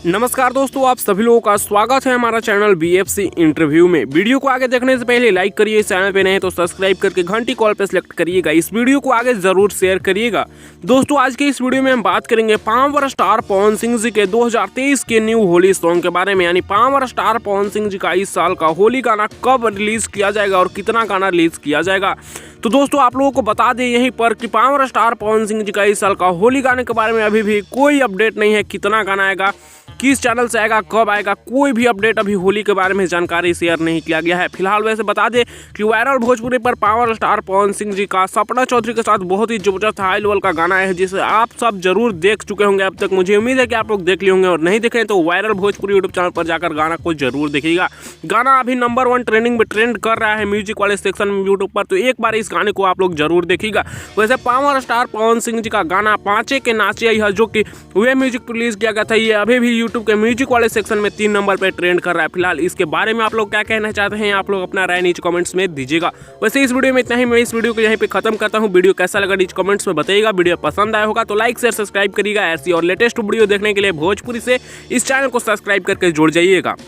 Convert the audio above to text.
नमस्कार दोस्तों, आप सभी लोगों का स्वागत है हमारा चैनल BFC इंटरव्यू में। वीडियो को आगे देखने से पहले लाइक करिए, चैनल पे नए तो सब्सक्राइब करके घंटी कॉल पे सिलेक्ट करिएगा। इस वीडियो को आगे जरूर शेयर करिएगा। दोस्तों, आज के इस वीडियो में हम बात करेंगे पावर स्टार पवन सिंह जी के 2023 के न्यू होली सॉन्ग के बारे में, यानी पावर स्टार पवन सिंह जी का इस साल का होली गाना कब रिलीज किया जाएगा और कितना गाना रिलीज किया जाएगा। तो दोस्तों, आप लोगों को बता दें यहीं पर कि पावर स्टार पवन सिंह जी का इस साल का होली गाने के बारे में अभी भी कोई अपडेट नहीं है। कितना गाना आएगा, किस चैनल से आएगा, कब आएगा, कोई भी अपडेट अभी होली के बारे में जानकारी शेयर नहीं किया गया है। फिलहाल वैसे बता दें कि वायरल भोजपुरी पर पावर स्टार पवन सिंह जी का सपना चौधरी के साथ बहुत ही जबरदस्त हाई लेवल का गाना है, जिसे आप सब जरूर देख चुके होंगे अब तक। मुझे उम्मीद है कि आप लोग देख लिए होंगे, और नहीं देखे तो वायरल भोजपुरी यूट्यूब चैनल पर जाकर गाना को जरूर देखिएगा। गाना अभी नंबर 1 ट्रेंडिंग में ट्रेंड कर रहा है म्यूजिक वाले सेक्शन में यूट्यूब पर, तो एक बार इस गाने को आप लोग जरूर देखिएगा। वैसे पावर स्टार पवन सिंह जी का गाना पांचे के नाचे है, जो कि वे म्यूजिक रिलीज किया गया था, ये अभी भी यूट्यूब के म्यूजिक वाले सेक्शन में 3 नंबर पे ट्रेंड कर रहा है। फिलहाल इसके बारे में आप लोग क्या कहना चाहते हैं, आप लोग अपना राय नीचे कमेंट्स में दीजिएगा। वैसे इस वीडियो में इतना ही। मैं इस वीडियो को यहीं पे खत्म करता हूं। वीडियो कैसा लगा नीचे कमेंट्स में बताइएगा। वीडियो पसंद आया होगा तो लाइक शेयर सब्सक्राइब करिएगा। ऐसी और लेटेस्ट वीडियो देखने के लिए भोजपुरी से इस चैनल को सब्सक्राइब करके जुड़ जाइएगा।